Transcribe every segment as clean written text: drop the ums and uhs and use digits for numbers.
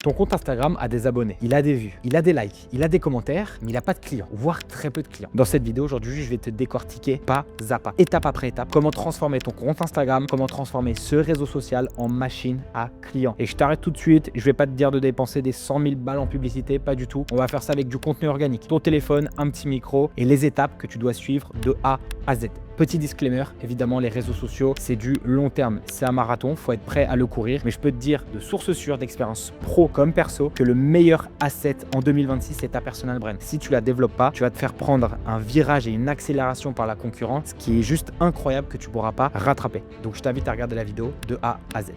Ton compte Instagram a des abonnés, il a des vues, il a des likes, il a des commentaires, mais il n'a pas de clients, voire très peu de clients. Dans cette vidéo aujourd'hui, je vais te décortiquer pas à pas, étape après étape, comment transformer ton compte Instagram, comment transformer ce réseau social en machine à clients. Et je t'arrête tout de suite, je vais pas te dire de dépenser des 100 000 balles en publicité, pas du tout. On va faire ça avec du contenu organique, ton téléphone, un petit micro et les étapes que tu dois suivre de A à Z. Petit disclaimer, évidemment, les réseaux sociaux, c'est du long terme. C'est un marathon, il faut être prêt à le courir. Mais je peux te dire de source sûre, d'expérience pro comme perso, que le meilleur asset en 2026, c'est ta personal brand. Si tu la développes pas, tu vas te faire prendre un virage et une accélération par la concurrence, qui est juste incroyable que tu ne pourras pas rattraper. Donc, je t'invite à regarder la vidéo de A à Z.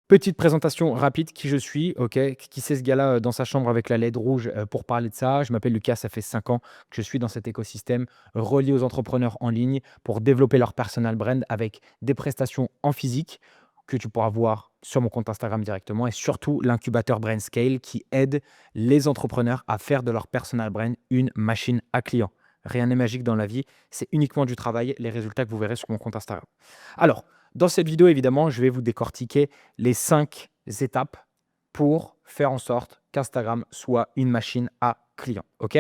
Petite présentation rapide, qui je suis, ok, qui c'est ce gars-là dans sa chambre avec la LED rouge pour parler de ça. Je m'appelle Lucas, ça fait 5 ans que je suis dans cet écosystème relié aux entrepreneurs en ligne pour développer leur personal brand avec des prestations en physique que tu pourras voir sur mon compte Instagram directement et surtout l'incubateur Brand Scale qui aide les entrepreneurs à faire de leur personal brand une machine à clients. Rien n'est magique dans la vie, c'est uniquement du travail, les résultats que vous verrez sur mon compte Instagram. Alors, dans cette vidéo, évidemment, je vais vous décortiquer les 5 étapes pour faire en sorte qu'Instagram soit une machine à clients. OK?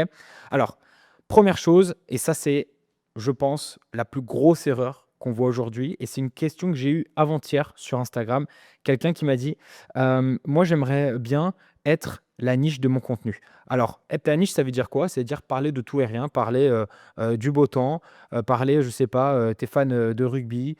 Alors, première chose, et ça, c'est, je pense, la plus grosse erreur qu'on voit aujourd'hui, et c'est une question que j'ai eue avant-hier sur Instagram. Quelqu'un qui m'a dit moi, j'aimerais bien être la niche de mon contenu. Alors, être la niche, ça veut dire quoi? Ça veut dire parler de tout et rien, parler du beau temps, parler, je sais pas, tu es fan de rugby,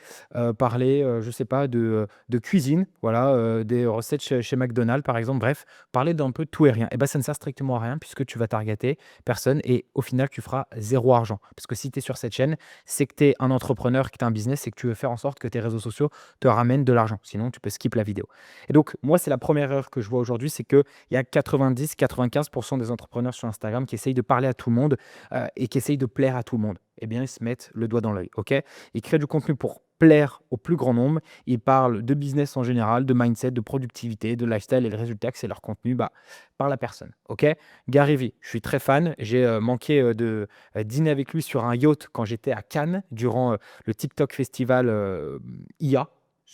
parler, je sais pas, de cuisine, voilà, des recettes chez McDonald's, par exemple. Bref, parler d'un peu de tout et rien. Et ben, ça ne sert strictement à rien puisque tu vas targeter personne et au final, tu feras zéro argent. Parce que si tu es sur cette chaîne, c'est que tu es un entrepreneur, que tu as un business et que tu veux faire en sorte que tes réseaux sociaux te ramènent de l'argent. Sinon, tu peux skip la vidéo. Et donc, moi, c'est la première erreur que je vois aujourd'hui, c'est qu'il y a 90-95% des entrepreneurs sur Instagram qui essayent de parler à tout le monde et qui essayent de plaire à tout le monde. Eh bien, ils se mettent le doigt dans l'œil, ok? Ils créent du contenu pour plaire au plus grand nombre. Ils parlent de business en général, de mindset, de productivité, de lifestyle et le résultat que c'est leur contenu par la personne, ok? Gary Vee, je suis très fan. J'ai manqué de dîner avec lui sur un yacht quand j'étais à Cannes durant le TikTok Festival IA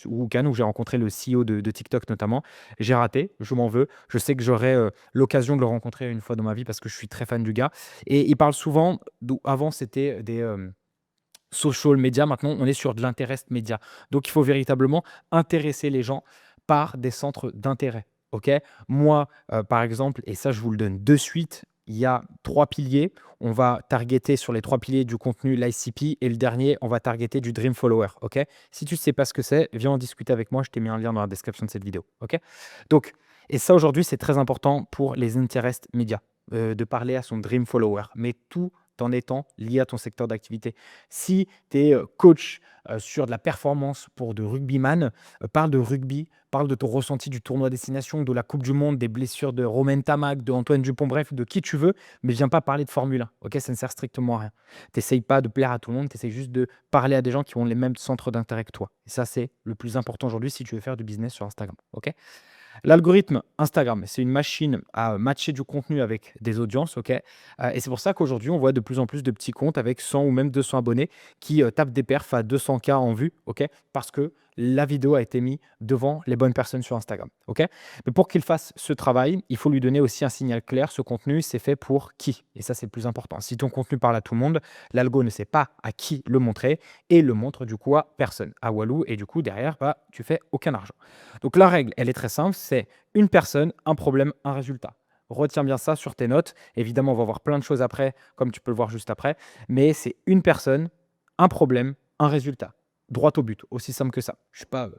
ou Cannes, où j'ai rencontré le CEO de TikTok notamment. J'ai raté, je m'en veux. Je sais que j'aurai l'occasion de le rencontrer une fois dans ma vie parce que je suis très fan du gars. Et il parle souvent, avant c'était des social media, maintenant on est sur de l'interest média. Donc il faut véritablement intéresser les gens par des centres d'intérêt. Ok? Moi, par exemple, et ça je vous le donne de suite, il y a 3 piliers. On va targeter sur les 3 piliers du contenu l'ICP et le dernier, on va targeter du Dream Follower. Ok? Si tu ne sais pas ce que c'est, viens en discuter avec moi. Je t'ai mis un lien dans la description de cette vidéo. Ok? Donc, et ça aujourd'hui, c'est très important pour les interest médias, de parler à son Dream Follower, mais tout en étant lié à ton secteur d'activité. Si tu es coach sur de la performance pour de rugbyman, parle de rugby, parle de ton ressenti du tournoi destination, de la Coupe du Monde, des blessures de Romain Tamac, de Antoine Dupont, bref, de qui tu veux, mais viens pas parler de Formule 1. Ok, ça ne sert strictement à rien. T'essayes pas de plaire à tout le monde, t'essayes juste de parler à des gens qui ont les mêmes centres d'intérêt que toi. Et ça, c'est le plus important aujourd'hui si tu veux faire du business sur Instagram. Ok? L'algorithme Instagram, c'est une machine à matcher du contenu avec des audiences, ok? Et c'est pour ça qu'aujourd'hui, on voit de plus en plus de petits comptes avec 100 ou même 200 abonnés qui tapent des perfs à 200K en vue, ok? Parce que la vidéo a été mise devant les bonnes personnes sur Instagram, ok? Mais pour qu'il fasse ce travail, il faut lui donner aussi un signal clair. Ce contenu, c'est fait pour qui? Et ça, c'est le plus important. Si ton contenu parle à tout le monde, l'algo ne sait pas à qui le montrer et le montre du coup à personne, à Walou. Et du coup, derrière, tu fais aucun argent. Donc la règle, elle est très simple, c'est une personne, un problème, un résultat. Retiens bien ça sur tes notes. Évidemment, on va voir plein de choses après, comme tu peux le voir juste après, mais c'est une personne, un problème, un résultat. Droit au but, aussi simple que ça. Je ne suis pas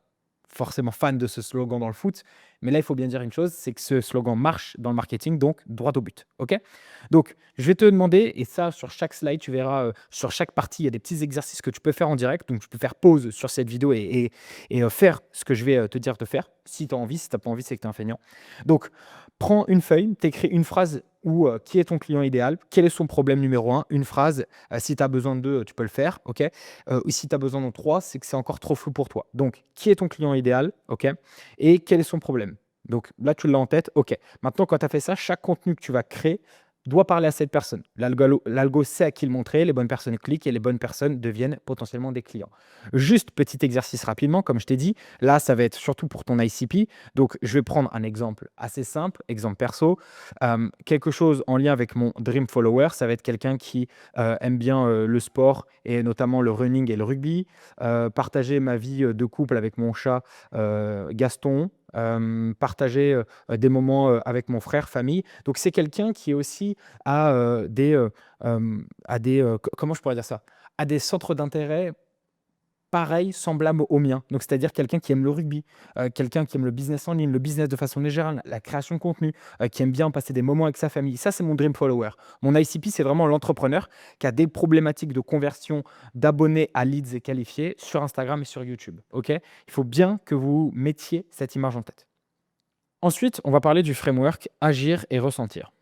forcément fan de ce slogan dans le foot, mais là, il faut bien dire une chose, c'est que ce slogan marche dans le marketing, donc droit au but. Ok? Donc, je vais te demander, et ça, sur chaque slide, tu verras, sur chaque partie, il y a des petits exercices que tu peux faire en direct. Donc, tu peux faire pause sur cette vidéo et faire ce que je vais te dire de faire. Si tu as envie, si tu n'as pas envie, c'est que tu es un feignant. Donc, prends une feuille, t'écris une phrase où qui est ton client idéal, quel est son problème numéro un, une phrase. Si tu as besoin de deux, tu peux le faire. Ok? Si tu as besoin de trois, c'est que c'est encore trop flou pour toi. Donc, qui est ton client idéal? Ok? Et quel est son problème? Donc là, tu l'as en tête. Ok. Maintenant, quand tu as fait ça, chaque contenu que tu vas créer, doit parler à cette personne. L'algo sait à qui le montrer, les bonnes personnes cliquent et les bonnes personnes deviennent potentiellement des clients. Juste petit exercice rapidement, comme je t'ai dit, là, ça va être surtout pour ton ICP. Donc, je vais prendre un exemple assez simple, exemple perso. Quelque chose en lien avec mon dream follower, ça va être quelqu'un qui aime bien le sport et notamment le running et le rugby, partager ma vie de couple avec mon chat Gaston, partager des moments avec mon frère, famille. Donc, c'est quelqu'un qui aussi a comment je pourrais dire ça? A des centres d'intérêt pareil, semblable au mien. Donc, c'est-à-dire quelqu'un qui aime le rugby, quelqu'un qui aime le business en ligne, le business de façon légère, la création de contenu, qui aime bien passer des moments avec sa famille. Ça, c'est mon dream follower. Mon ICP, c'est vraiment l'entrepreneur qui a des problématiques de conversion d'abonnés à leads et qualifiés sur Instagram et sur YouTube. Ok? Il faut bien que vous mettiez cette image en tête. Ensuite, on va parler du framework agir et ressentir.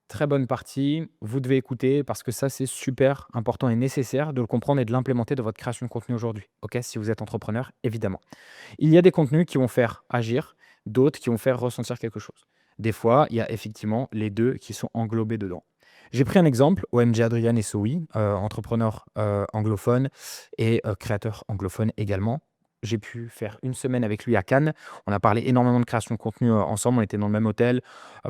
Très bonne partie, vous devez écouter parce que ça, c'est super important et nécessaire de le comprendre et de l'implémenter dans votre création de contenu aujourd'hui. Ok, si vous êtes entrepreneur, évidemment. Il y a des contenus qui vont faire agir, d'autres qui vont faire ressentir quelque chose. Des fois, il y a effectivement les deux qui sont englobés dedans. J'ai pris un exemple, OMG Adrian Essoui, entrepreneur anglophone et créateur anglophone également. J'ai pu faire une semaine avec lui à Cannes. On a parlé énormément de création de contenu ensemble. On était dans le même hôtel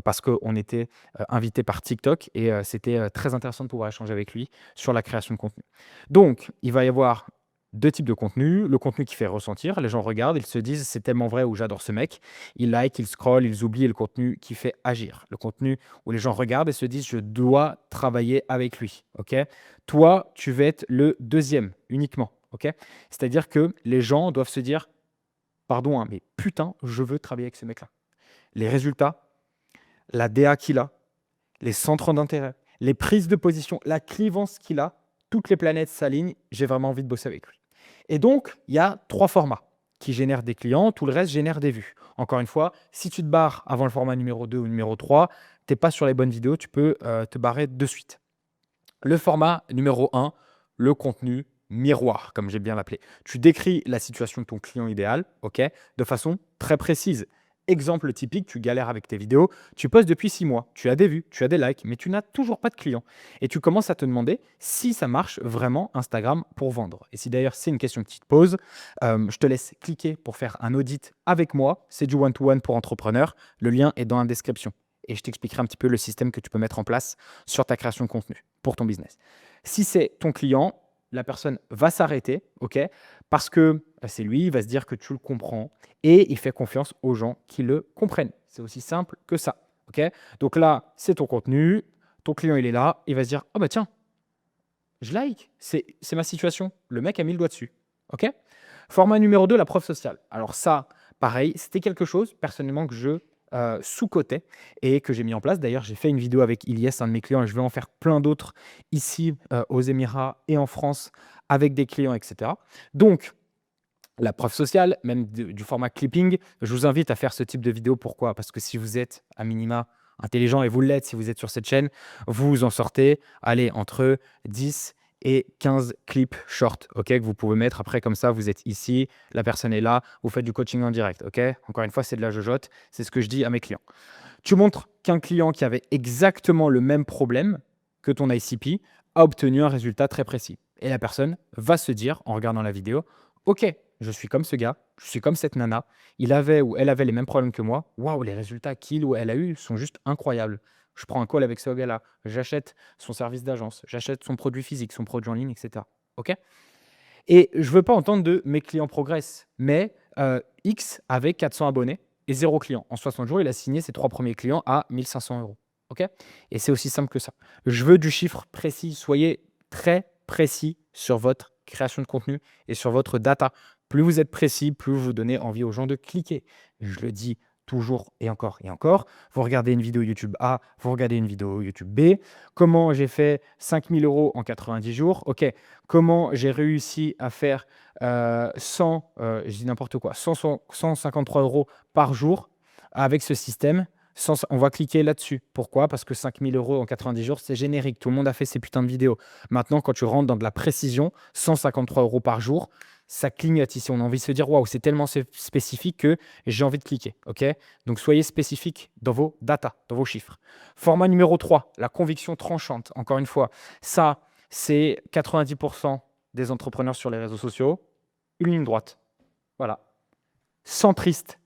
parce qu'on était invité par TikTok et c'était très intéressant de pouvoir échanger avec lui sur la création de contenu. Donc, il va y avoir deux types de contenu. Le contenu qui fait ressentir. Les gens regardent, ils se disent c'est tellement vrai ou j'adore ce mec. Ils like, ils scrollent, ils oublient le contenu qui fait agir. Le contenu où les gens regardent et se disent je dois travailler avec lui. Ok. Toi, tu vas être le deuxième uniquement. Ok. C'est-à-dire que les gens doivent se dire pardon, hein, mais putain, je veux travailler avec ce mec-là. Les résultats, la DA qu'il a, les centres d'intérêt, les prises de position, la clivance qu'il a, toutes les planètes s'alignent, j'ai vraiment envie de bosser avec lui. Et donc, il y a 3 formats qui génèrent des clients, tout le reste génère des vues. Encore une fois, si tu te barres avant le format numéro 2 ou numéro 3, tu n'es pas sur les bonnes vidéos, tu peux te barrer de suite. Le format numéro 1, le contenu miroir, comme j'ai bien l'appelé. Tu décris la situation de ton client idéal, ok, de façon très précise. Exemple typique, tu galères avec tes vidéos, tu postes depuis 6 mois, tu as des vues, tu as des likes, mais tu n'as toujours pas de clients. Et tu commences à te demander si ça marche vraiment Instagram pour vendre. Et si d'ailleurs c'est une question que tu te poses, je te laisse cliquer pour faire un audit avec moi. C'est du one-to-one pour entrepreneurs. Le lien est dans la description. Et je t'expliquerai un petit peu le système que tu peux mettre en place sur ta création de contenu pour ton business. Si c'est ton client, la personne va s'arrêter, ok, parce que c'est lui, il va se dire que tu le comprends et il fait confiance aux gens qui le comprennent. C'est aussi simple que ça, ok. Donc là, c'est ton contenu, ton client il est là, il va se dire oh bah tiens, je like, c'est ma situation. Le mec a mis le doigt dessus, ok. Format numéro 2, la preuve sociale. Alors ça, pareil, c'était quelque chose personnellement que je sous-cotais et que j'ai mis en place. D'ailleurs, j'ai fait une vidéo avec Ilyes, un de mes clients, et je vais en faire plein d'autres ici aux Émirats et en France avec des clients, etc. Donc, la preuve sociale, même du format clipping, je vous invite à faire ce type de vidéo. Pourquoi? Parce que si vous êtes à minima intelligent, et vous l'êtes si vous êtes sur cette chaîne, vous en sortez, allez, entre 10 et 15 clips short, ok, que vous pouvez mettre. Après, comme ça, vous êtes ici, la personne est là, vous faites du coaching en direct, ok. Encore une fois, c'est de la jojote, c'est ce que je dis à mes clients. Tu montres qu'un client qui avait exactement le même problème que ton ICP a obtenu un résultat très précis. Et la personne va se dire, en regardant la vidéo, ok, je suis comme ce gars, je suis comme cette nana, il avait ou elle avait les mêmes problèmes que moi, waouh, les résultats qu'il ou elle a eu sont juste incroyables. Je prends un call avec ce gars-là, j'achète son service d'agence, j'achète son produit physique, son produit en ligne, etc. Ok. Et je ne veux pas entendre de mes clients progressent, mais X avait 400 abonnés et 0 client. En 60 jours, il a signé ses 3 premiers clients à 1500 euros. Ok. Et c'est aussi simple que ça. Je veux du chiffre précis. Soyez très précis sur votre création de contenu et sur votre data. Plus vous êtes précis, plus vous donnez envie aux gens de cliquer. Je le dis toujours et encore et encore. Vous regardez une vidéo YouTube A, vous regardez une vidéo YouTube B. Comment j'ai fait 5000 euros en 90 jours? Ok. Comment j'ai réussi à faire 100, je dis n'importe quoi, 153 euros par jour avec ce système? On va cliquer là-dessus. Pourquoi? Parce que 5000 euros en 90 jours, c'est générique. Tout le monde a fait ces putains de vidéos. Maintenant, quand tu rentres dans de la précision, 153 euros par jour, ça clignote ici. On a envie de se dire, waouh, c'est tellement spécifique que j'ai envie de cliquer. Ok. Donc, soyez spécifique dans vos data, dans vos chiffres. Format numéro 3, la conviction tranchante. Encore une fois, ça, c'est 90% des entrepreneurs sur les réseaux sociaux. Une ligne droite. Voilà. Centriste,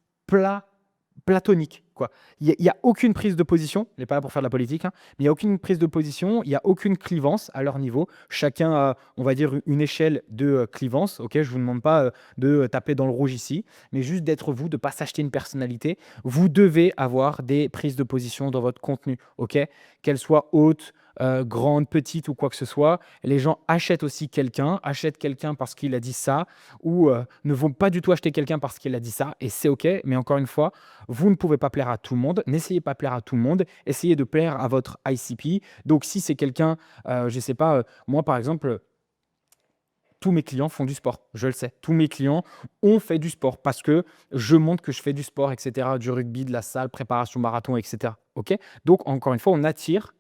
platonique, quoi. Il y a aucune prise de position. Il n'est pas là pour faire de la politique, hein, mais il y a aucune prise de position. Il y a aucune clivance à leur niveau. Chacun a, on va dire, une échelle de clivance. Ok, je vous demande pas de taper dans le rouge ici, mais juste d'être vous, de pas s'acheter une personnalité. Vous devez avoir des prises de position dans votre contenu. Ok, qu'elles soient hautes, grandes, petites ou quoi que ce soit. Les gens achètent aussi quelqu'un, achètent quelqu'un parce qu'il a dit ça, ou ne vont pas du tout acheter quelqu'un parce qu'il a dit ça, et c'est ok. Mais encore une fois, vous ne pouvez pas plaire à tout le monde. N'essayez pas de plaire à tout le monde. Essayez de plaire à votre ICP. Donc, si c'est quelqu'un, je ne sais pas, moi par exemple, tous mes clients font du sport. Je le sais. Tous mes clients ont fait du sport parce que je montre que je fais du sport, etc. Du rugby, de la salle, préparation marathon, etc. Ok. Donc, encore une fois, on attire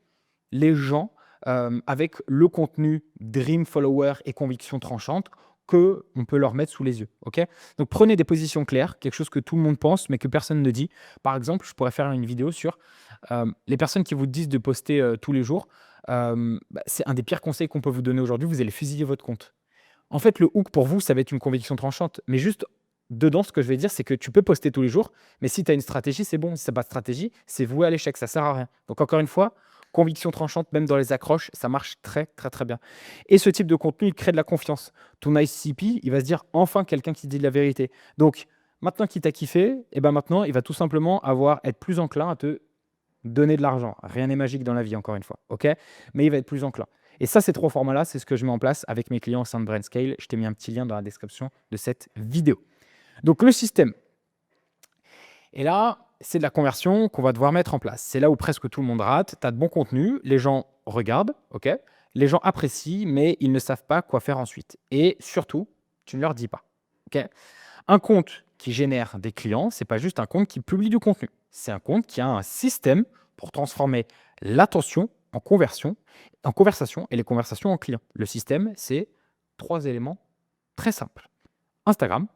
les gens avec le contenu Dream Follower et conviction tranchante qu'on peut leur mettre sous les yeux. Okay. Donc, prenez des positions claires, quelque chose que tout le monde pense, mais que personne ne dit. Par exemple, je pourrais faire une vidéo sur les personnes qui vous disent de poster tous les jours. C'est un des pires conseils qu'on peut vous donner aujourd'hui. Vous allez fusiller votre compte. En fait, le hook pour vous, ça va être une conviction tranchante. Mais juste dedans, ce que je vais dire, c'est que tu peux poster tous les jours, mais si tu as une stratégie, c'est bon. Si tu n'as pas de stratégie, c'est voué à l'échec. Ça ne sert à rien. Donc, encore une fois, conviction tranchante, même dans les accroches, ça marche très, très, très bien. Et ce type de contenu, il crée de la confiance. Ton ICP, il va se dire enfin quelqu'un qui dit de la vérité. Donc, maintenant qu'il t'a kiffé, et ben maintenant, il va tout simplement être plus enclin à te donner de l'argent. Rien n'est magique dans la vie, encore une fois. Ok. Mais il va être plus enclin. Et ça, ces 3 formats-là, c'est ce que je mets en place avec mes clients au sein de BrainScale. Je t'ai mis un petit lien dans la description de cette vidéo. Donc, le système. Et là, c'est de la conversion qu'on va devoir mettre en place. C'est là où presque tout le monde rate. Tu as de bons contenus, les gens regardent, ok. Les gens apprécient, mais ils ne savent pas quoi faire ensuite. Et surtout, tu ne leur dis pas. Ok. Un compte qui génère des clients, ce n'est pas juste un compte qui publie du contenu. C'est un compte qui a un système pour transformer l'attention en conversation et les conversations en clients. Le système, c'est 3 éléments très simples. Instagram,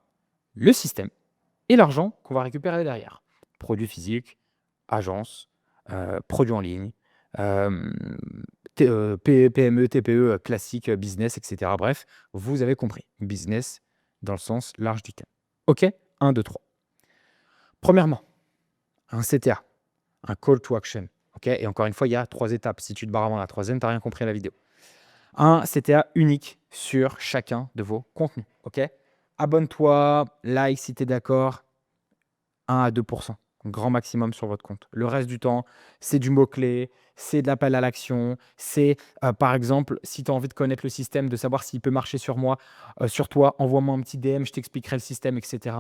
le système et l'argent qu'on va récupérer derrière. Produits physiques, agences, produits en ligne, PME, TPE, classique, business, etc. Bref, vous avez compris. Business dans le sens large du terme. OK, 1, 2, 3. Premièrement, un CTA, un call to action. OK, et encore une fois, il y a 3 étapes. Si tu te barres avant la 3e, tu n'as rien compris à la vidéo. Un CTA unique sur chacun de vos contenus. OK, abonne-toi, like si tu es d'accord, 1 à 2%, grand maximum sur votre compte. Le reste du temps, c'est du mot-clé, c'est de l'appel à l'action, c'est par exemple, si tu as envie de connaître le système, de savoir s'il peut marcher sur moi, sur toi, envoie-moi un petit DM, je t'expliquerai le système, etc.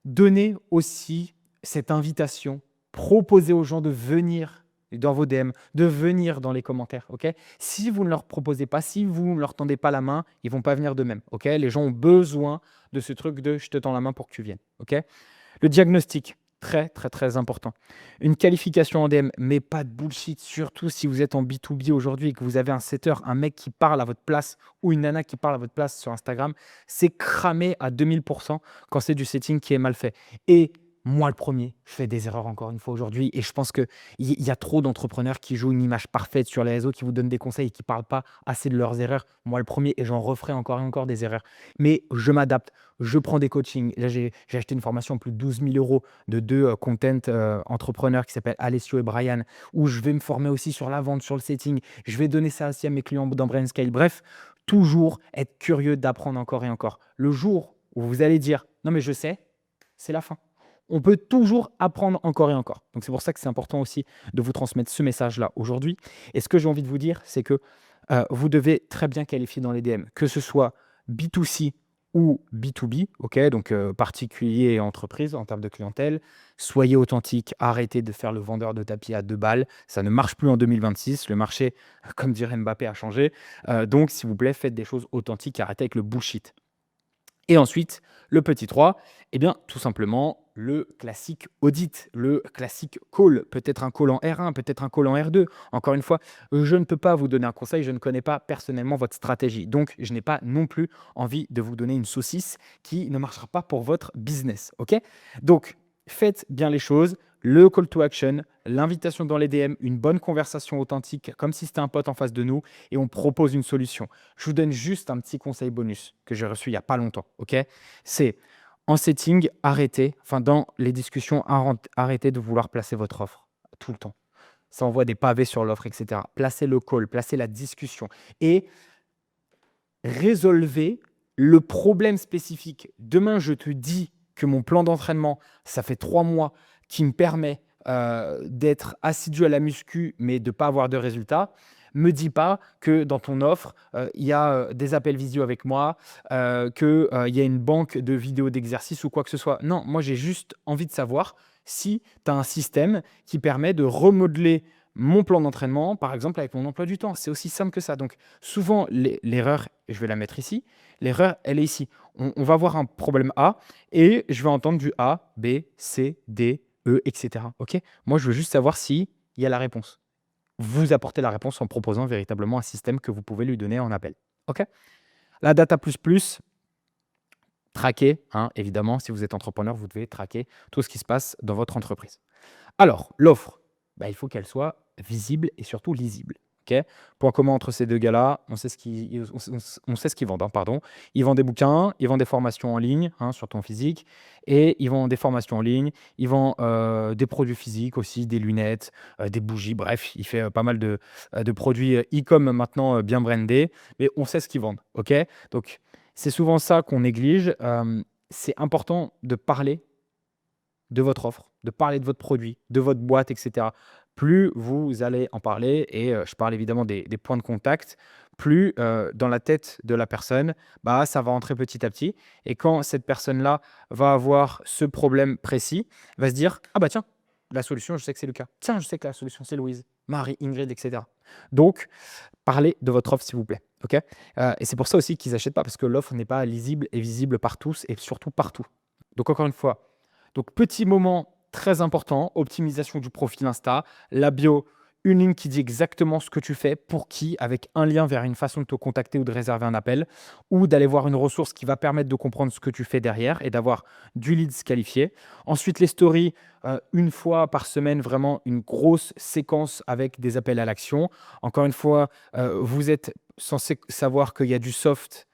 Donnez aussi cette invitation, proposez aux gens de venir dans vos DM, de venir dans les commentaires. Ok. Si vous ne leur proposez pas, si vous ne leur tendez pas la main, ils ne vont pas venir d'eux-mêmes. Ok. Les gens ont besoin de ce truc de je te tends la main pour que tu viennes. Ok. Le diagnostic, très, très, très important. Une qualification en DM, mais pas de bullshit, surtout si vous êtes en B2B aujourd'hui et que vous avez un setter, un mec qui parle à votre place ou une nana qui parle à votre place sur Instagram, c'est cramé à 2000% quand c'est du setting qui est mal fait. Et moi, le premier, je fais des erreurs encore une fois aujourd'hui et je pense qu'il y a trop d'entrepreneurs qui jouent une image parfaite sur les réseaux, qui vous donnent des conseils et qui ne parlent pas assez de leurs erreurs. Moi, le premier, et j'en referai encore et encore des erreurs. Mais je m'adapte, je prends des coachings. Là, j'ai acheté une formation plus de 12 000 € de 2 content entrepreneurs qui s'appellent Alessio et Brian, où je vais me former aussi sur la vente, sur le setting. Je vais donner ça aussi à mes clients dans BrainScale. Bref, toujours être curieux d'apprendre encore et encore. Le jour où vous allez dire « non mais je sais », c'est la fin. On peut toujours apprendre encore et encore. Donc, c'est pour ça que c'est important aussi de vous transmettre ce message-là aujourd'hui. Et ce que j'ai envie de vous dire, c'est que vous devez très bien qualifier dans les DM, que ce soit B2C ou B2B, ok, donc particulier et entreprise en termes de clientèle. Soyez authentique, arrêtez de faire le vendeur de tapis à 2 balles. Ça ne marche plus en 2026. Le marché, comme dirait Mbappé, a changé. Donc, s'il vous plaît, faites des choses authentiques, arrêtez avec le bullshit. Et ensuite, le petit 3, eh bien, tout simplement, le classique audit, le classique call, peut-être un call en R1, peut-être un call en R2. Encore une fois, je ne peux pas vous donner un conseil, je ne connais pas personnellement votre stratégie. Donc, je n'ai pas non plus envie de vous donner une saucisse qui ne marchera pas pour votre business. OK? Donc, faites bien les choses. Le call to action, l'invitation dans les DM, une bonne conversation authentique, comme si c'était un pote en face de nous, et on propose une solution. Je vous donne juste un petit conseil bonus que j'ai reçu il n'y a pas longtemps. OK? C'est en setting, dans les discussions, arrêtez de vouloir placer votre offre tout le temps. Ça envoie des pavés sur l'offre, etc. Placez le call, placez la discussion et résolvez le problème spécifique. Demain, je te dis que mon plan d'entraînement, ça fait 3 mois, qui me permet d'être assidu à la muscu, mais de ne pas avoir de résultats. Me dis pas que dans ton offre, il y a des appels visio avec moi, qu'il y a une banque de vidéos d'exercices ou quoi que ce soit. Non, moi, j'ai juste envie de savoir si tu as un système qui permet de remodeler mon plan d'entraînement, par exemple avec mon emploi du temps. C'est aussi simple que ça. Donc, souvent, l'erreur, je vais la mettre ici, l'erreur, elle est ici. On va avoir un problème A et je vais entendre du A, B, C, D, E, etc. OK? Moi, je veux juste savoir s'il y a la réponse. Vous apportez la réponse en proposant véritablement un système que vous pouvez lui donner en appel. OK? La data traquer, hein, évidemment, si vous êtes entrepreneur, vous devez traquer tout ce qui se passe dans votre entreprise. Alors, l'offre, il faut qu'elle soit visible et surtout lisible. OK? Point commun entre ces deux gars-là, on sait ce qu'ils vendent. Pardon. Ils vendent des bouquins, ils vendent des formations en ligne sur ton physique, et ils vendent des formations en ligne, ils vendent des produits physiques aussi, des lunettes, des bougies, bref, il fait pas mal de produits e-com maintenant bien brandés, mais on sait ce qu'ils vendent. OK? Donc, c'est souvent ça qu'on néglige. C'est important de parler de votre offre, de parler de votre produit, de votre boîte, etc. Plus vous allez en parler, et je parle évidemment des points de contact, plus dans la tête de la personne, ça va entrer petit à petit. Et quand cette personne-là va avoir ce problème précis, va se dire: ah bah tiens, la solution, je sais que c'est Lucas. Tiens, je sais que la solution, c'est Louise, Marie, Ingrid, etc. Donc, parlez de votre offre, s'il vous plaît. OK? Et c'est pour ça aussi qu'ils n'achètent pas, parce que l'offre n'est pas lisible et visible par tous, et surtout partout. Donc, encore une fois, petit moment très important, optimisation du profil Insta, la bio, une ligne qui dit exactement ce que tu fais, pour qui, avec un lien vers une façon de te contacter ou de réserver un appel, ou d'aller voir une ressource qui va permettre de comprendre ce que tu fais derrière et d'avoir du leads qualifié. Ensuite, les stories, une fois par semaine, vraiment une grosse séquence avec des appels à l'action. Encore une fois, vous êtes censé savoir qu'il y a du soft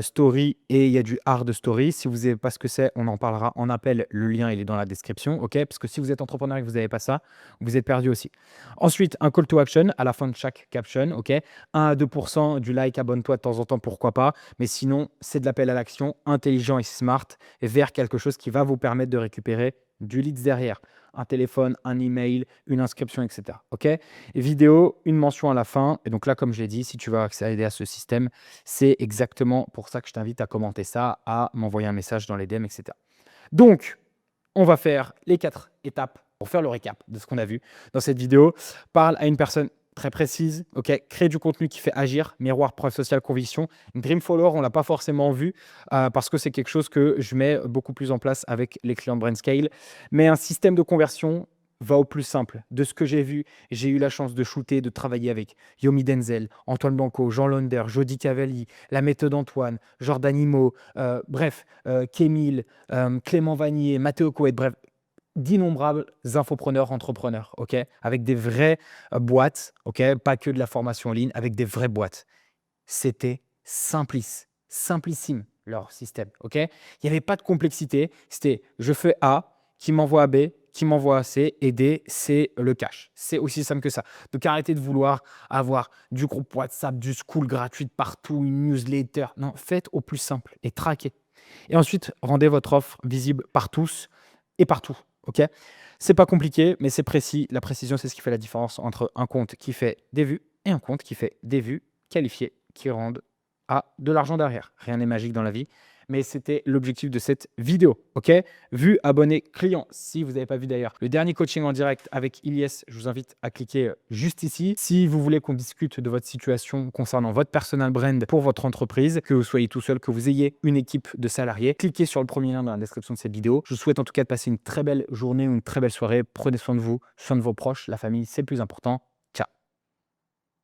story et il y a du hard story. Si vous ne savez pas ce que c'est, on en parlera en appel. Le lien, il est dans la description. OK? Parce que si vous êtes entrepreneur et que vous n'avez pas ça, vous êtes perdu aussi. Ensuite, un call to action à la fin de chaque caption. OK? 1 à 2% du like, abonne-toi de temps en temps, pourquoi pas. Mais sinon, c'est de l'appel à l'action intelligent et smart vers quelque chose qui va vous permettre de récupérer du leads derrière. Un téléphone, un email, une inscription, etc. OK? Et vidéo, une mention à la fin. Et donc là, comme je l'ai dit, si tu veux accéder à ce système, c'est exactement pour ça que je t'invite à commenter ça, à m'envoyer un message dans les DM, etc. Donc, on va faire les 4 étapes pour faire le récap de ce qu'on a vu dans cette vidéo. Parle à une personne très précise, OK? Crée du contenu qui fait agir, miroir, preuve sociale, conviction. Dream Follower, on ne l'a pas forcément vu parce que c'est quelque chose que je mets beaucoup plus en place avec les clients de BrainScale. Mais un système de conversion va au plus simple. De ce que j'ai vu, j'ai eu la chance de shooter, de travailler avec Yomi Denzel, Antoine Blanco, Jean Launder, Jody Cavalli, la méthode Antoine, Jordan Imo, Kémil, Clément Vanier, Mathéo Coët, bref, d'innombrables infopreneurs, entrepreneurs, OK? Avec des vraies boîtes, OK? Pas que de la formation en ligne, avec des vraies boîtes. C'était simplissime leur système, OK? Il n'y avait pas de complexité. C'était je fais A, qui m'envoie à B, qui m'envoie à C, et D, c'est le cash. C'est aussi simple que ça. Donc arrêtez de vouloir avoir du groupe WhatsApp, du school gratuit partout, une newsletter. Non, faites au plus simple et traquez. Et ensuite, rendez votre offre visible par tous et partout. OK? C'est pas compliqué, mais c'est précis. La précision, c'est ce qui fait la différence entre un compte qui fait des vues et un compte qui fait des vues qualifiées qui rendent à de l'argent derrière. Rien n'est magique dans la vie, mais c'était l'objectif de cette vidéo. Ok, vu, abonné, client. Si vous n'avez pas vu d'ailleurs le dernier coaching en direct avec Ilyes, je vous invite à cliquer juste ici. Si vous voulez qu'on discute de votre situation concernant votre personal brand pour votre entreprise, que vous soyez tout seul, que vous ayez une équipe de salariés, cliquez sur le premier lien dans la description de cette vidéo. Je vous souhaite en tout cas de passer une très belle journée ou une très belle soirée. Prenez soin de vous, soin de vos proches. La famille, c'est le plus important.